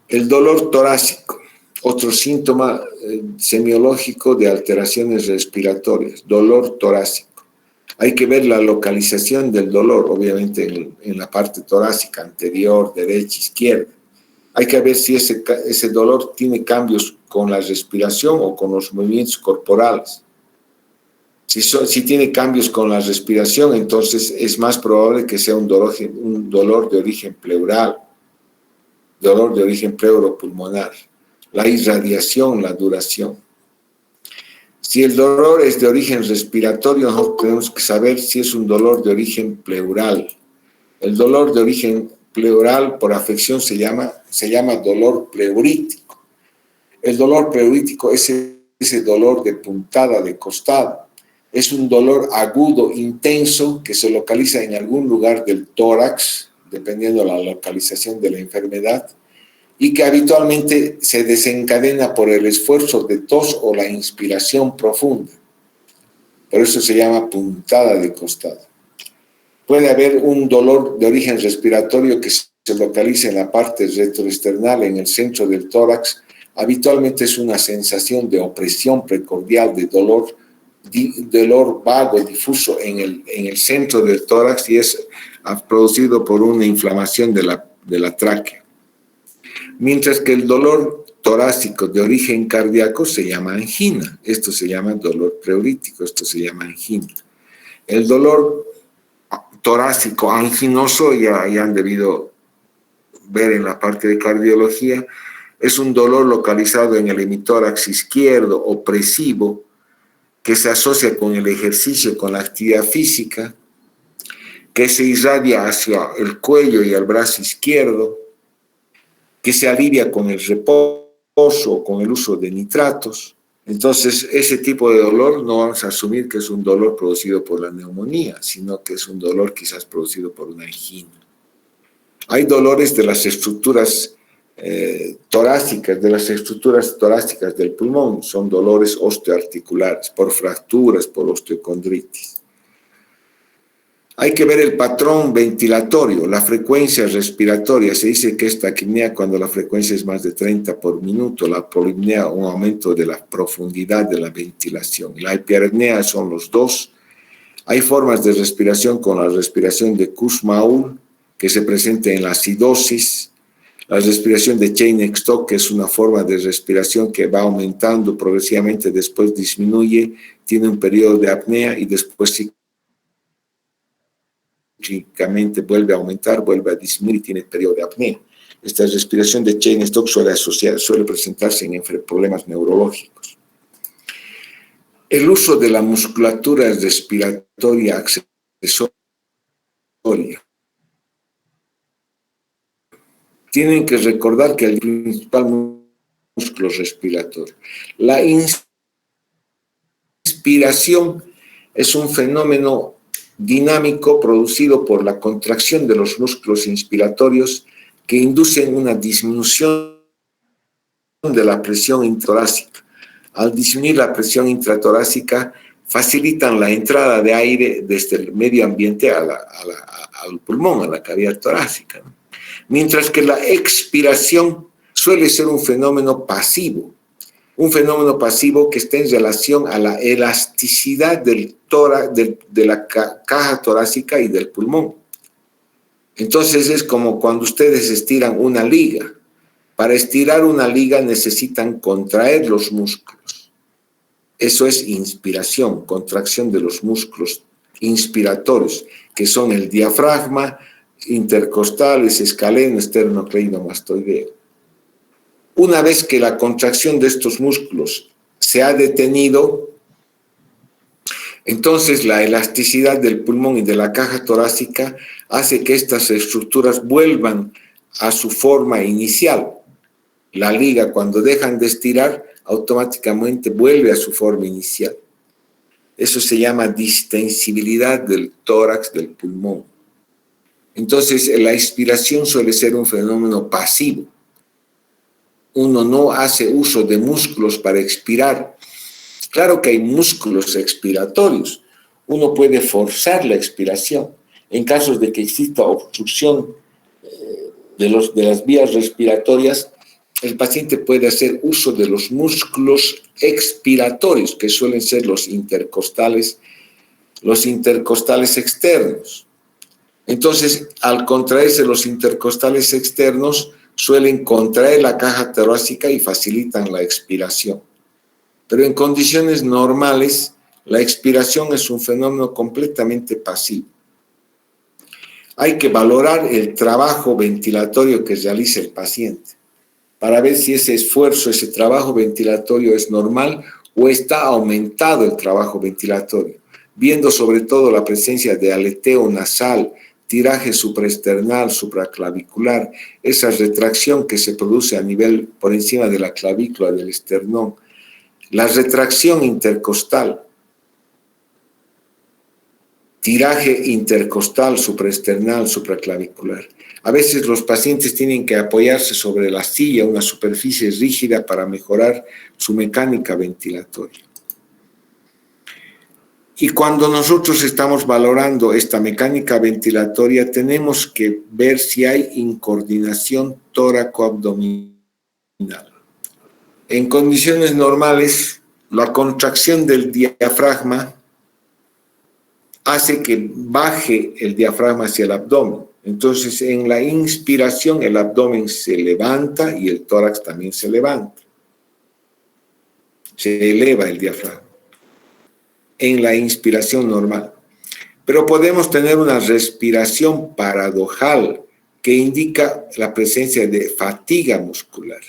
Speaker 1: El dolor torácico, otro síntoma semiológico de alteraciones respiratorias, dolor torácico. Hay que ver la localización del dolor, obviamente en la parte torácica, anterior, derecha, izquierda. Hay que ver si ese dolor tiene cambios con la respiración o con los movimientos corporales. Si tiene cambios con la respiración, entonces es más probable que sea un dolor de origen pleural, dolor de origen pleuropulmonar, la irradiación, la duración. Si el dolor es de origen respiratorio, nosotros tenemos que saber si es un dolor de origen pleural. El dolor de origen pleural por afección se llama dolor pleurítico. El dolor pleurítico es ese dolor de puntada, de costado. Es un dolor agudo, intenso, que se localiza en algún lugar del tórax, dependiendo de la localización de la enfermedad, y que habitualmente se desencadena por el esfuerzo de tos o la inspiración profunda. Por eso se llama puntada de costado. Puede haber un dolor de origen respiratorio que se localiza en la parte retroesternal, en el centro del tórax. Habitualmente es una sensación de opresión precordial, de dolor vago, difuso en el centro del tórax y es producido por una inflamación de la tráquea. Mientras que el dolor torácico de origen cardíaco se llama angina. Esto se llama dolor pleurítico, esto se llama angina. El dolor torácico anginoso, ya han debido ver en la parte de cardiología, es un dolor localizado en el hemitórax izquierdo, opresivo, que se asocia con el ejercicio, con la actividad física, que se irradia hacia el cuello y el brazo izquierdo, que se alivia con el reposo, con el uso de nitratos. Entonces, ese tipo de dolor no vamos a asumir que es un dolor producido por la neumonía, sino que es un dolor quizás producido por una angina. Hay dolores de las estructuras torácicas, de las estructuras torácicas del pulmón. Son dolores osteoarticulares por fracturas, por osteocondritis. Hay que ver el patrón ventilatorio, la frecuencia respiratoria. Se dice que es taquipnea cuando la frecuencia es más de 30 por minuto, la polipnea un aumento de la profundidad de la ventilación. La hiperapnea son los dos. Hay formas de respiración con la respiración de Kussmaul, que se presenta en la acidosis. La respiración de Cheyne-Stokes, que es una forma de respiración que va aumentando progresivamente, después disminuye, tiene un periodo de apnea y después cíclicamente vuelve a aumentar, vuelve a disminuir y tiene periodo de apnea. Esta respiración de Cheyne-Stokes suele presentarse en problemas neurológicos. El uso de la musculatura respiratoria accesoria. Tienen que recordar que el principal músculo respiratorio. La inspiración es un fenómeno dinámico producido por la contracción de los músculos inspiratorios que inducen una disminución de la presión intratorácica. Al disminuir la presión intratorácica, facilitan la entrada de aire desde el medio ambiente al pulmón, a la cavidad torácica, ¿no? Mientras que la expiración suele ser un fenómeno pasivo que está en relación a la elasticidad de la caja torácica y del pulmón. Entonces es como cuando ustedes estiran una liga. Para estirar una liga necesitan contraer los músculos. Eso es inspiración, contracción de los músculos inspiratorios, que son el diafragma, intercostales, escaleno, esternocleidomastoideo. Una vez que la contracción de estos músculos se ha detenido, entonces la elasticidad del pulmón y de la caja torácica hace que estas estructuras vuelvan a su forma inicial. La liga, cuando dejan de estirar, automáticamente vuelve a su forma inicial. Eso se llama distensibilidad del tórax del pulmón. Entonces, la expiración suele ser un fenómeno pasivo. Uno no hace uso de músculos para expirar. Claro que hay músculos expiratorios. Uno puede forzar la expiración. En casos de que exista obstrucción de las vías respiratorias, el paciente puede hacer uso de los músculos expiratorios, que suelen ser los intercostales externos. Entonces, al contraerse los intercostales externos, suelen contraer la caja torácica y facilitan la expiración. Pero en condiciones normales, la expiración es un fenómeno completamente pasivo. Hay que valorar el trabajo ventilatorio que realiza el paciente para ver si ese esfuerzo, ese trabajo ventilatorio es normal o está aumentado el trabajo ventilatorio, viendo sobre todo la presencia de aleteo nasal, tiraje supraesternal, supraclavicular, esa retracción que se produce a nivel por encima de la clavícula del esternón, la retracción intercostal, tiraje intercostal, supraesternal, supraclavicular. A veces los pacientes tienen que apoyarse sobre la silla, una superficie rígida, para mejorar su mecánica ventilatoria. Y cuando nosotros estamos valorando esta mecánica ventilatoria, tenemos que ver si hay incoordinación tóraco-abdominal. En condiciones normales, la contracción del diafragma hace que baje el diafragma hacia el abdomen. Entonces, en la inspiración, el abdomen se levanta y el tórax también se levanta. Se eleva el diafragma en la inspiración normal. Pero podemos tener una respiración paradojal que indica la presencia de fatiga muscular.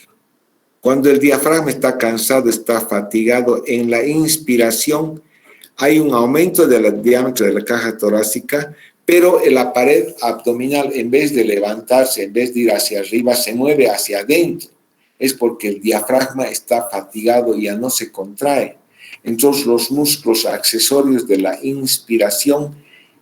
Speaker 1: Cuando el diafragma está cansado, está fatigado, en la inspiración hay un aumento del diámetro de la caja torácica, pero la pared abdominal, en vez de levantarse, en vez de ir hacia arriba, se mueve hacia adentro. Es porque el diafragma está fatigado y ya no se contrae. Entonces los músculos accesorios de la inspiración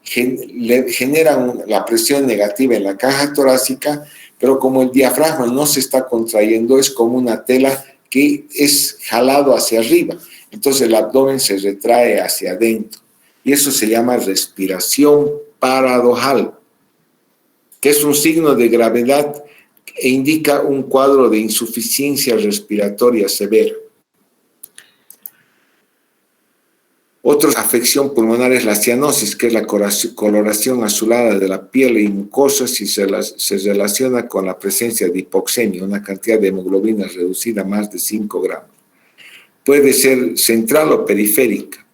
Speaker 1: generan la presión negativa en la caja torácica, pero como el diafragma no se está contrayendo, es como una tela que es jalado hacia arriba. Entonces el abdomen se retrae hacia adentro. Y eso se llama respiración paradojal, que es un signo de gravedad e indica un cuadro de insuficiencia respiratoria severa. Otra afección pulmonar es la cianosis, que es la coloración azulada de la piel y mucosas y se relaciona con la presencia de hipoxemia, una cantidad de hemoglobina reducida a más de 5 gramos. Puede ser central o periférica.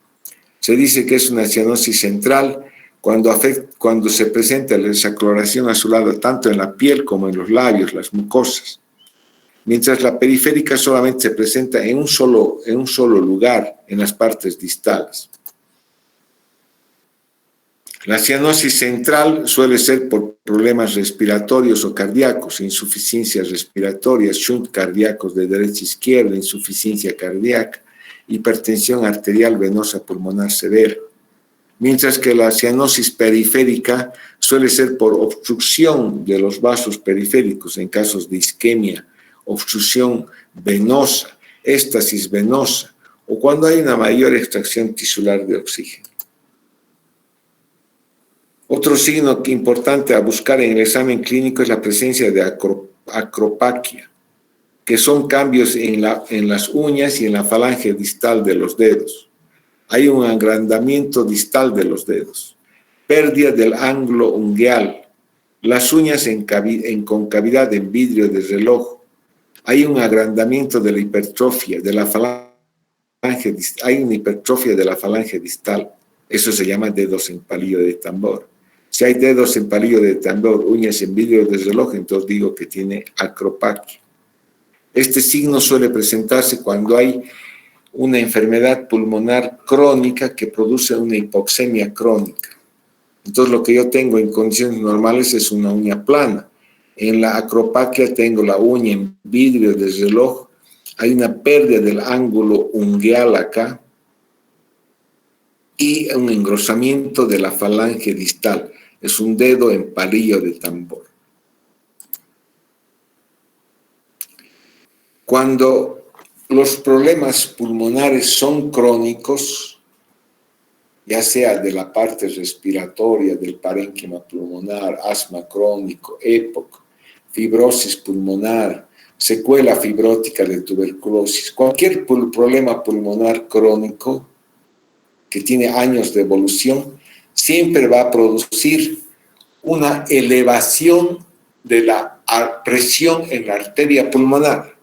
Speaker 1: Se dice que es una cianosis central cuando se presenta esa coloración azulada tanto en la piel como en los labios, las mucosas. Mientras la periférica solamente se presenta en un solo lugar, en las partes distales. La cianosis central suele ser por problemas respiratorios o cardíacos, insuficiencias respiratorias, shunt cardíacos de derecha a izquierda, insuficiencia cardíaca, hipertensión arterial venosa pulmonar severa. Mientras que la cianosis periférica suele ser por obstrucción de los vasos periféricos en casos de isquemia, obstrucción venosa, éstasis venosa o cuando hay una mayor extracción tisular de oxígeno. Otro signo importante a buscar en el examen clínico es la presencia de acropaquia, que son cambios en las uñas y en la falange distal de los dedos. Hay un agrandamiento distal de los dedos, pérdida del ángulo ungueal, las uñas en concavidad en vidrio de reloj. Hay un agrandamiento de la hipertrofia de la falange distal. Hay una hipertrofia de la falange distal. Eso se llama dedos en palillo de tambor. Si hay dedos en palillo de tambor, uñas en vidrio de reloj, entonces digo que tiene acropaquia. Este signo suele presentarse cuando hay una enfermedad pulmonar crónica que produce una hipoxemia crónica. Entonces lo que yo tengo en condiciones normales es una uña plana. En la acropaquia tengo la uña en vidrio de reloj, hay una pérdida del ángulo ungueal acá y un engrosamiento de la falange distal. Es un dedo en palillo de tambor. Cuando los problemas pulmonares son crónicos, ya sea de la parte respiratoria, del parénquima pulmonar, asma crónico, EPOC, fibrosis pulmonar, secuela fibrótica de tuberculosis, cualquier problema pulmonar crónico que tiene años de evolución, siempre va a producir una elevación de la presión en la arteria pulmonar.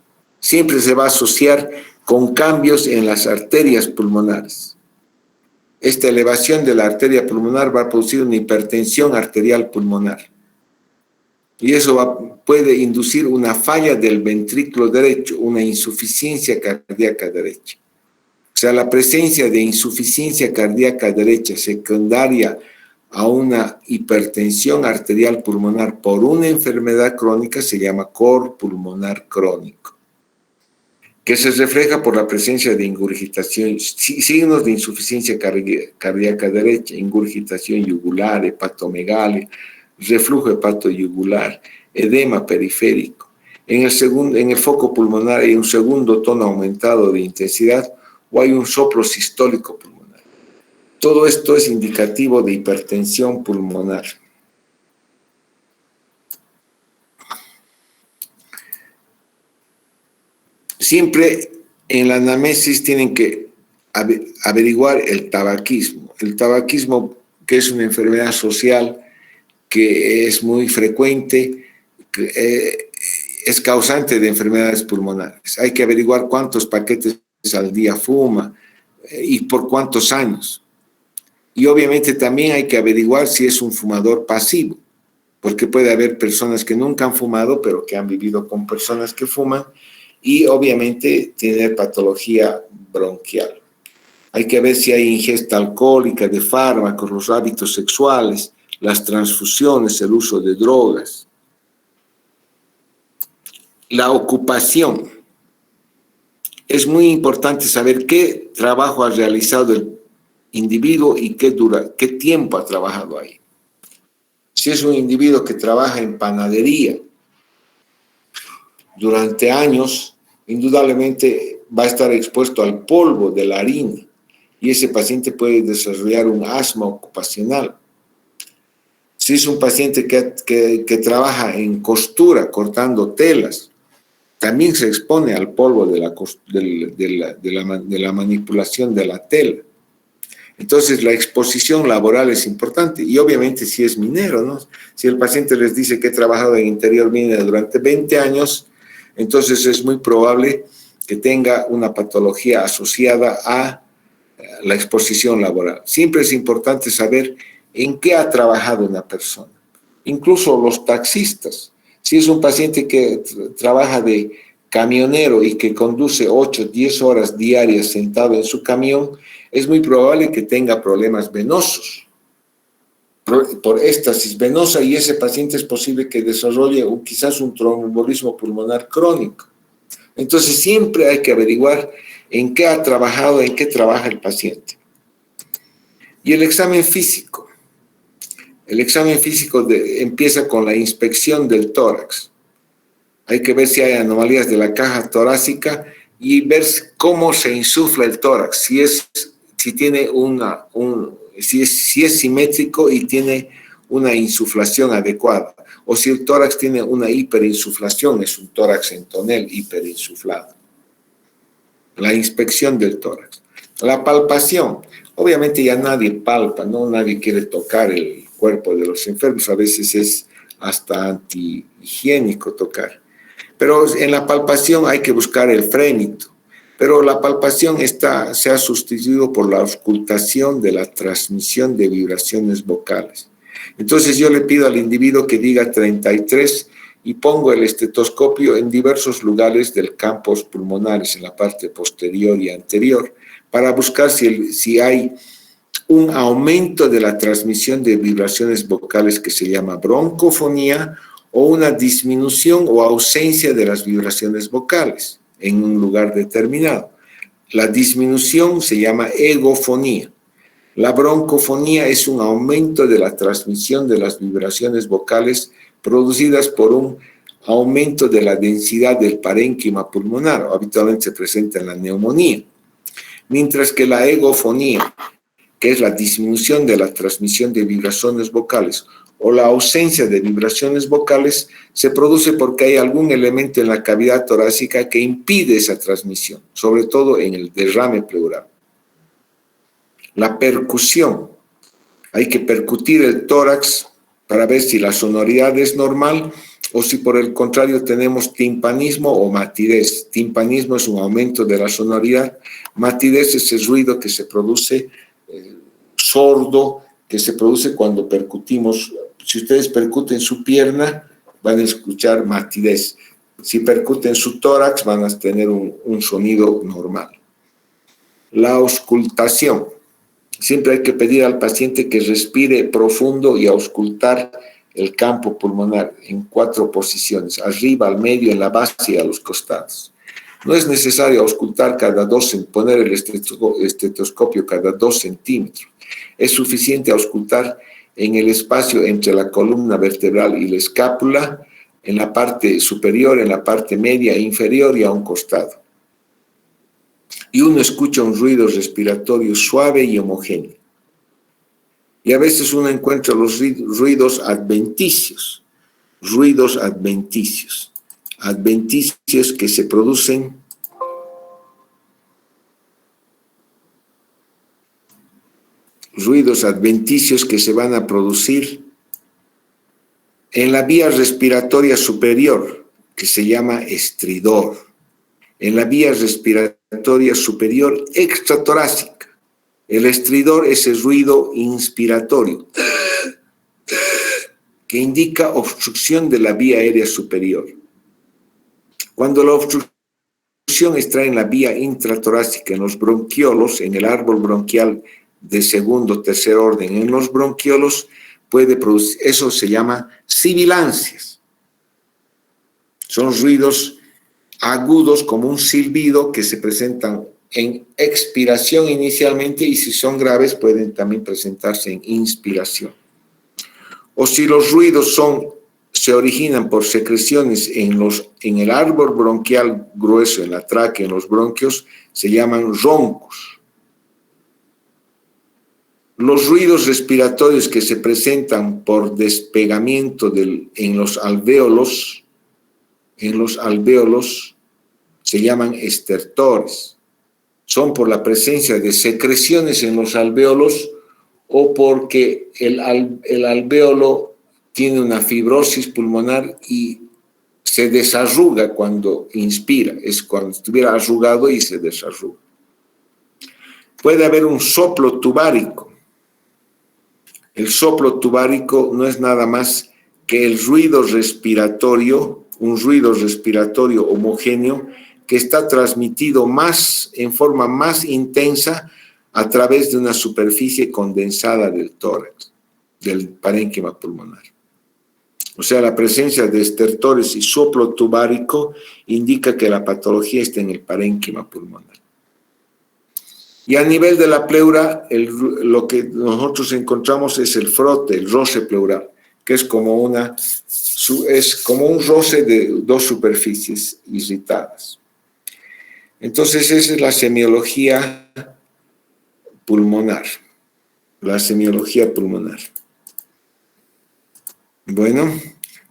Speaker 1: Siempre se va a asociar con cambios en las arterias pulmonares. Esta elevación de la arteria pulmonar va a producir una hipertensión arterial pulmonar. Y eso puede inducir una falla del ventrículo derecho, una insuficiencia cardíaca derecha. O sea, la presencia de insuficiencia cardíaca derecha secundaria a una hipertensión arterial pulmonar por una enfermedad crónica se llama cor pulmonar crónico, que se refleja por la presencia de ingurgitación, signos de insuficiencia cardíaca derecha, ingurgitación yugular, hepatomegalia, reflujo hepatoyugular, edema periférico. En el foco pulmonar hay un segundo tono aumentado de intensidad o hay un soplo sistólico pulmonar. Todo esto es indicativo de hipertensión pulmonar. Siempre en la anamnesis tienen que averiguar el tabaquismo. El tabaquismo, que es una enfermedad social que es muy frecuente, es causante de enfermedades pulmonares. Hay que averiguar cuántos paquetes al día fuma y por cuántos años. Y obviamente también hay que averiguar si es un fumador pasivo, porque puede haber personas que nunca han fumado, pero que han vivido con personas que fuman, y obviamente tener patología bronquial. Hay que ver si hay ingesta alcohólica de fármacos, los hábitos sexuales, las transfusiones, el uso de drogas. La ocupación. Es muy importante saber qué trabajo ha realizado el individuo y qué tiempo ha trabajado ahí. Si es un individuo que trabaja en panadería, durante años, indudablemente va a estar expuesto al polvo de la harina y ese paciente puede desarrollar un asma ocupacional. Si es un paciente que trabaja en costura, cortando telas, también se expone al polvo de la manipulación de la tela. Entonces, la exposición laboral es importante. Y obviamente si es minero, ¿no? Si el paciente les dice que he trabajado en interior minero durante 20 años, entonces es muy probable que tenga una patología asociada a la exposición laboral. Siempre es importante saber en qué ha trabajado una persona. Incluso los taxistas. Si es un paciente que trabaja de camionero y que conduce 8, 10 horas diarias sentado en su camión, es muy probable que tenga problemas venosos por éstasis venosa y ese paciente es posible que desarrolle quizás un tromboembolismo pulmonar crónico. Entonces siempre hay que averiguar en qué ha trabajado, en qué trabaja el paciente. Y el examen físico. El examen físico empieza con la inspección del tórax. Hay que ver si hay anomalías de la caja torácica y ver cómo se insufla el tórax, si es simétrico y tiene una insuflación adecuada, o si el tórax tiene una hiperinsuflación, es un tórax en tonel hiperinsuflado. La inspección del tórax. La palpación. Obviamente ya nadie palpa, ¿no? Nadie quiere tocar el cuerpo de los enfermos, a veces es hasta antihigiénico tocar. Pero en la palpación hay que buscar el frémito. Pero la palpación se ha sustituido por la auscultación de la transmisión de vibraciones vocales. Entonces yo le pido al individuo que diga 33 y pongo el estetoscopio en diversos lugares del campos pulmonares, en la parte posterior y anterior, para buscar si hay un aumento de la transmisión de vibraciones vocales que se llama broncofonía o una disminución o ausencia de las vibraciones vocales en un lugar determinado. La disminución se llama egofonía. La broncofonía es un aumento de la transmisión de las vibraciones vocales producidas por un aumento de la densidad del parénquima pulmonar, habitualmente se presenta en la neumonía. Mientras que la egofonía, que es la disminución de la transmisión de vibraciones vocales o la ausencia de vibraciones vocales, se produce porque hay algún elemento en la cavidad torácica que impide esa transmisión, sobre todo en el derrame pleural. La percusión. Hay que percutir el tórax para ver si la sonoridad es normal o si por el contrario tenemos timpanismo o matidez. Timpanismo es un aumento de la sonoridad, matidez es el ruido que se produce sordo, que se produce cuando percutimos. Si ustedes percuten su pierna, van a escuchar matidez. Si percuten su tórax, van a tener un sonido normal. La auscultación. Siempre hay que pedir al paciente que respire profundo y auscultar el campo pulmonar en 4 posiciones, arriba, al medio, en la base y a los costados. No es necesario auscultar poner el estetoscopio cada 2 centímetros. Es suficiente auscultar en el espacio entre la columna vertebral y la escápula, en la parte superior, en la parte media e inferior y a un costado. Y uno escucha un ruido respiratorio suave y homogéneo. Y a veces uno encuentra los ruidos adventicios que se producen que se van a producir en la vía respiratoria superior, que se llama estridor, en la vía respiratoria superior extratorácica. El estridor es el ruido inspiratorio, que indica obstrucción de la vía aérea superior. Cuando la obstrucción está en la vía intratorácica, en los bronquiolos, en el árbol bronquial de segundo o tercer orden, en los bronquiolos puede producir, eso se llama sibilancias. Son ruidos agudos como un silbido que se presentan en expiración inicialmente y si son graves pueden también presentarse en inspiración. O si los ruidos son se originan por secreciones en el árbol bronquial grueso, en la tráquea, en los bronquios, se llaman roncos. Los ruidos respiratorios que se presentan por despegamiento en los alvéolos se llaman estertores. Son por la presencia de secreciones en los alvéolos o porque el alvéolo tiene una fibrosis pulmonar y se desarruga cuando inspira. Es cuando estuviera arrugado y se desarruga. Puede haber un soplo tubárico. El soplo tubárico no es nada más que el ruido respiratorio, un ruido respiratorio homogéneo que está transmitido en forma más intensa a través de una superficie condensada del tórax, del parénquima pulmonar. O sea, la presencia de estertores y soplo tubárico indica que la patología está en el parénquima pulmonar. Y a nivel de la pleura, lo que nosotros encontramos es el frote, el roce pleural, que es como un roce de dos superficies irritadas. Entonces, esa es la semiología pulmonar. La semiología pulmonar. Bueno,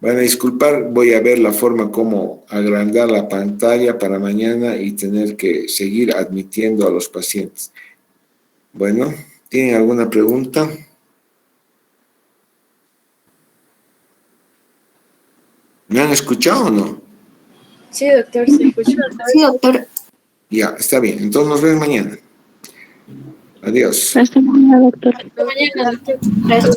Speaker 1: van a disculpar, voy a ver la forma como agrandar la pantalla para mañana y tener que seguir admitiendo a los pacientes. Bueno, ¿tienen alguna pregunta? ¿Me han escuchado o no?
Speaker 3: Sí, doctor, se escucha.
Speaker 2: Sí, doctor.
Speaker 1: Ya, está bien. Entonces nos vemos mañana. Adiós.
Speaker 3: Hasta mañana, doctor. Hasta mañana, doctor.
Speaker 2: Gracias.